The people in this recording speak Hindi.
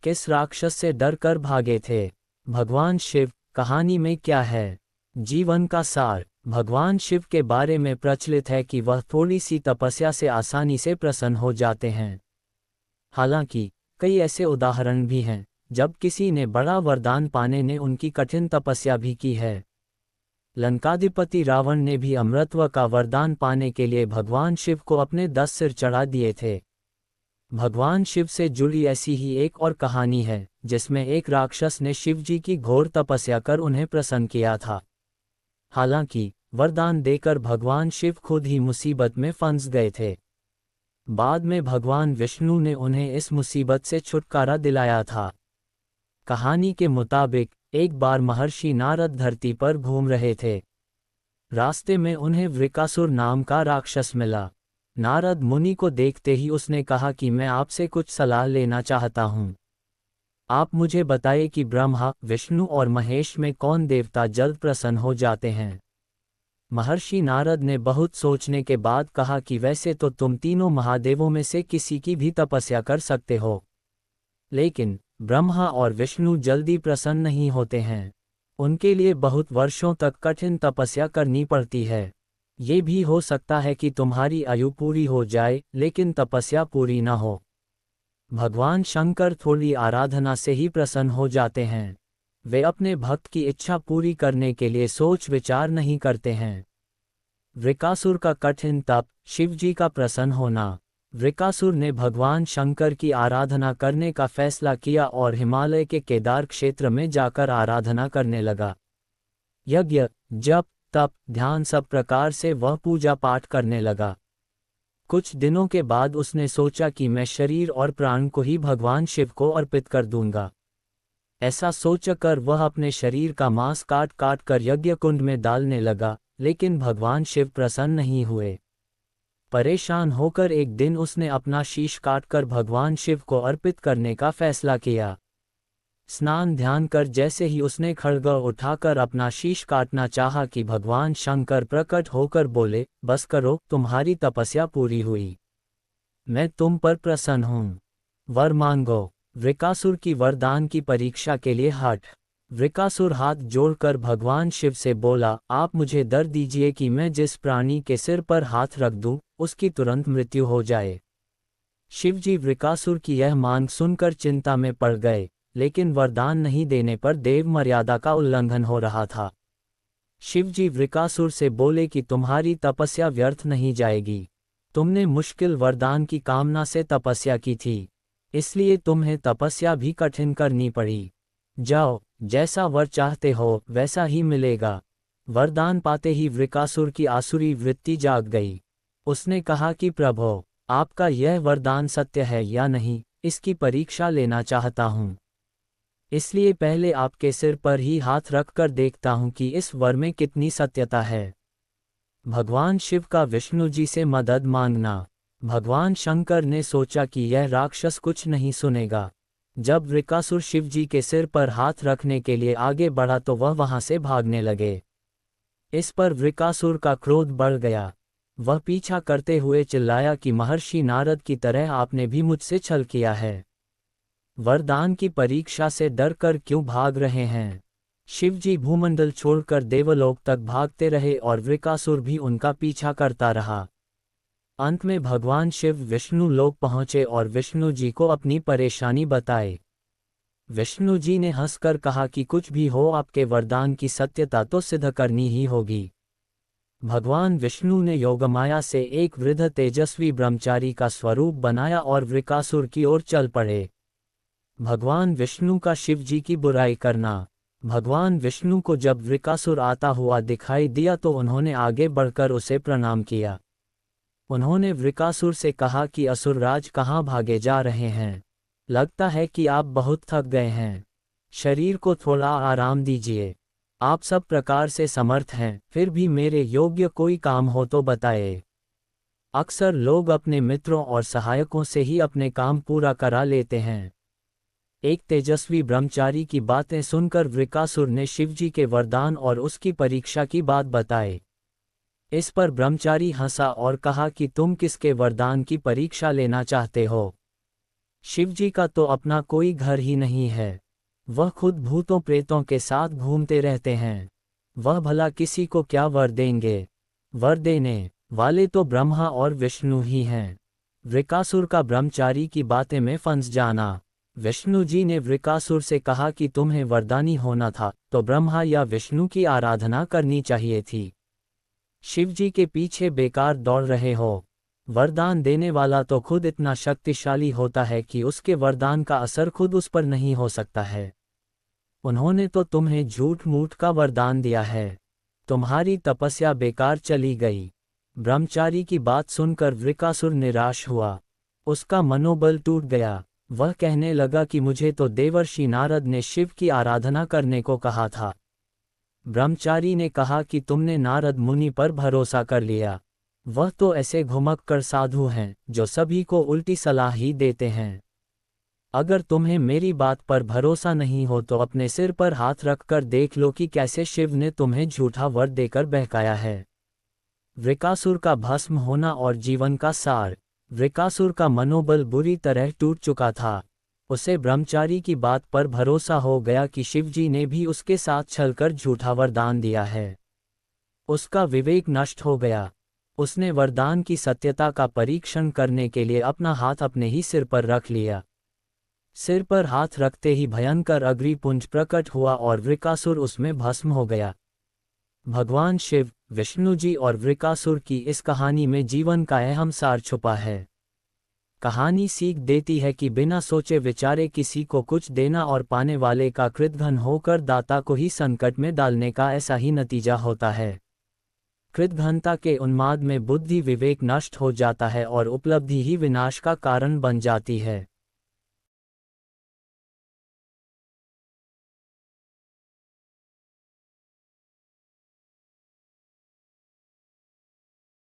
किस राक्षस से डर कर भागे थे? भगवान शिव, कहानी में क्या है? जीवन का सार। भगवान शिव के बारे में प्रचलित है कि वह थोड़ी सी तपस्या से आसानी से प्रसन्न हो जाते हैं। हालांकि कई ऐसे उदाहरण भी हैं जब किसी ने बड़ा वरदान पाने ने उनकी कठिन तपस्या भी की है। लंकाधिपति रावण ने भी अमृतत्व का वरदान पाने के लिए भगवान शिव को अपने 10 सिर चढ़ा दिए थे। भगवान शिव से जुड़ी ऐसी ही एक और कहानी है जिसमें एक राक्षस ने शिव जी की घोर तपस्या कर उन्हें प्रसन्न किया था। हालांकि वरदान देकर भगवान शिव खुद ही मुसीबत में फंस गए थे। बाद में भगवान विष्णु ने उन्हें इस मुसीबत से छुटकारा दिलाया था। कहानी के मुताबिक एक बार महर्षि नारद धरती पर घूम रहे थे। रास्ते में उन्हें वृकासुर नाम का राक्षस मिला। नारद मुनि को देखते ही उसने कहा कि मैं आपसे कुछ सलाह लेना चाहता हूँ। आप मुझे बताइए कि ब्रह्मा, विष्णु और महेश में कौन देवता जल्द प्रसन्न हो जाते हैं? महर्षि नारद ने बहुत सोचने के बाद कहा कि वैसे तो तुम तीनों महादेवों में से किसी की भी तपस्या कर सकते हो, लेकिन ब्रह्मा और विष्णु जल्दी प्रसन्न नहीं होते हैं। उनके लिए बहुत वर्षों तक कठिन तपस्या करनी पड़ती है। ये भी हो सकता है कि तुम्हारी आयु पूरी हो जाए लेकिन तपस्या पूरी न हो। भगवान शंकर थोड़ी आराधना से ही प्रसन्न हो जाते हैं। वे अपने भक्त की इच्छा पूरी करने के लिए सोच विचार नहीं करते हैं। वृकासुर का कठिन तप, शिवजी का प्रसन्न होना। वृकासुर ने भगवान शंकर की आराधना करने का फैसला किया और हिमालय के केदार क्षेत्र में जाकर आराधना करने लगा। यज्ञ, जप, तप, ध्यान सब प्रकार से वह पूजा पाठ करने लगा। कुछ दिनों के बाद उसने सोचा कि मैं शरीर और प्राण को ही भगवान शिव को अर्पित कर दूंगा। ऐसा सोचकर वह अपने शरीर का मांस काट काट कर यज्ञ कुंड में डालने लगा, लेकिन भगवान शिव प्रसन्न नहीं हुए। परेशान होकर एक दिन उसने अपना शीश काटकर भगवान शिव को अर्पित करने का फैसला किया। स्नान ध्यान कर जैसे ही उसने खड्ग उठाकर अपना शीश काटना चाहा कि भगवान शंकर प्रकट होकर बोले, बस करो, तुम्हारी तपस्या पूरी हुई। मैं तुम पर प्रसन्न हूँ। वर मांगो। वृकासुर की वरदान की परीक्षा के लिए हठ। वृकासुर हाथ जोड़कर भगवान शिव से बोला, आप मुझे वर दीजिए कि मैं जिस प्राणी के सिर पर हाथ रख दूं, उसकी तुरंत मृत्यु हो जाए। शिवजी वृकासुर की यह मांग सुनकर चिंता में पड़ गए, लेकिन वरदान नहीं देने पर देव मर्यादा का उल्लंघन हो रहा था। शिवजी वृकासुर से बोले कि तुम्हारी तपस्या व्यर्थ नहीं जाएगी। तुमने मुश्किल वरदान की कामना से तपस्या की थी, इसलिए तुम्हें तपस्या भी कठिन करनी पड़ी। जाओ, जैसा वर चाहते हो वैसा ही मिलेगा। वरदान पाते ही वृकासुर की आसुरी वृत्ति जाग गई। उसने कहा कि प्रभो, आपका यह वरदान सत्य है या नहीं, इसकी परीक्षा लेना चाहता हूँ। इसलिए पहले आपके सिर पर ही हाथ रखकर देखता हूँ कि इस वर में कितनी सत्यता है। भगवान शिव का विष्णु जी से मदद मांगना। भगवान शंकर ने सोचा कि यह राक्षस कुछ नहीं सुनेगा। जब वृकासुर शिवजी के सिर पर हाथ रखने के लिए आगे बढ़ा तो वह वहां से भागने लगे। इस पर वृकासुर का क्रोध बढ़ गया। वह पीछा करते हुए चिल्लाया कि महर्षि नारद की तरह आपने भी मुझसे छल किया है। वरदान की परीक्षा से डर कर क्यों भाग रहे हैं? शिवजी भूमंडल छोड़कर देवलोक तक भागते रहे और वृकासुर भी उनका पीछा करता रहा। अंत में भगवान शिव विष्णु लोक पहुंचे और विष्णु जी को अपनी परेशानी बताई। विष्णु जी ने हंसकर कहा कि कुछ भी हो, आपके वरदान की सत्यता तो सिद्ध करनी ही होगी। भगवान विष्णु ने योगमाया से एक वृद्ध तेजस्वी ब्रह्मचारी का स्वरूप बनाया और वृकासुर की ओर चल पड़े। भगवान विष्णु का शिव जी की बुराई करना। भगवान विष्णु को जब वृकासुर आता हुआ दिखाई दिया तो उन्होंने आगे बढ़कर उसे प्रणाम किया। उन्होंने वृकासुर से कहा कि असुरराज कहाँ भागे जा रहे हैं? लगता है कि आप बहुत थक गए हैं। शरीर को थोड़ा आराम दीजिए। आप सब प्रकार से समर्थ हैं, फिर भी मेरे योग्य कोई काम हो तो बताएं। अक्सर लोग अपने मित्रों और सहायकों से ही अपने काम पूरा करा लेते हैं। एक तेजस्वी ब्रह्मचारी की बातें सुनकर वृकासुर ने शिवजी के वरदान और उसकी परीक्षा की बात बताई। इस पर ब्रह्मचारी हंसा और कहा कि तुम किसके वरदान की परीक्षा लेना चाहते हो? शिवजी का तो अपना कोई घर ही नहीं है। वह खुद भूतों प्रेतों के साथ घूमते रहते हैं। वह भला किसी को क्या वर देंगे? वर देने वाले तो ब्रह्मा और विष्णु ही हैं। वृकासुर का ब्रह्मचारी की बातें में फंस जाना। विष्णु जी ने वृकासुर से कहा कि तुम्हें वरदानी होना था तो ब्रह्मा या विष्णु की आराधना करनी चाहिए थी। शिवजी के पीछे बेकार दौड़ रहे हो। वरदान देने वाला तो खुद इतना शक्तिशाली होता है कि उसके वरदान का असर खुद उस पर नहीं हो सकता है। उन्होंने तो तुम्हें झूठ मूठ का वरदान दिया है। तुम्हारी तपस्या बेकार चली गई। ब्रह्मचारी की बात सुनकर वृकासुर निराश हुआ। उसका मनोबल टूट गया। वह कहने लगा कि मुझे तो देवर्षि नारद ने शिव की आराधना करने को कहा था। ब्रह्मचारी ने कहा कि तुमने नारद मुनि पर भरोसा कर लिया। वह तो ऐसे घुमक्कड़ साधु हैं जो सभी को उल्टी सलाह ही देते हैं। अगर तुम्हें मेरी बात पर भरोसा नहीं हो तो अपने सिर पर हाथ रखकर देख लो कि कैसे शिव ने तुम्हें झूठा वर देकर बहकाया है। वृकासुर का भस्म होना और जीवन का सार। वृकासुर का मनोबल बुरी तरह टूट चुका था। उसे ब्रह्मचारी की बात पर भरोसा हो गया कि शिवजी ने भी उसके साथ छलकर झूठा वरदान दिया है। उसका विवेक नष्ट हो गया। उसने वरदान की सत्यता का परीक्षण करने के लिए अपना हाथ अपने ही सिर पर रख लिया। सिर पर हाथ रखते ही भयंकर अग्निपुंज प्रकट हुआ और वृकासुर उसमें भस्म हो गया। भगवान शिव, विष्णु जी और वृकासुर की इस कहानी में जीवन का अहम सार छुपा है। कहानी सीख देती है कि बिना सोचे विचारे किसी को कुछ देना और पाने वाले का कृतघ्न होकर दाता को ही संकट में डालने का ऐसा ही नतीजा होता है। कृतघ्नता के उन्माद में बुद्धि विवेक नष्ट हो जाता है और उपलब्धि ही विनाश का कारण बन जाती है।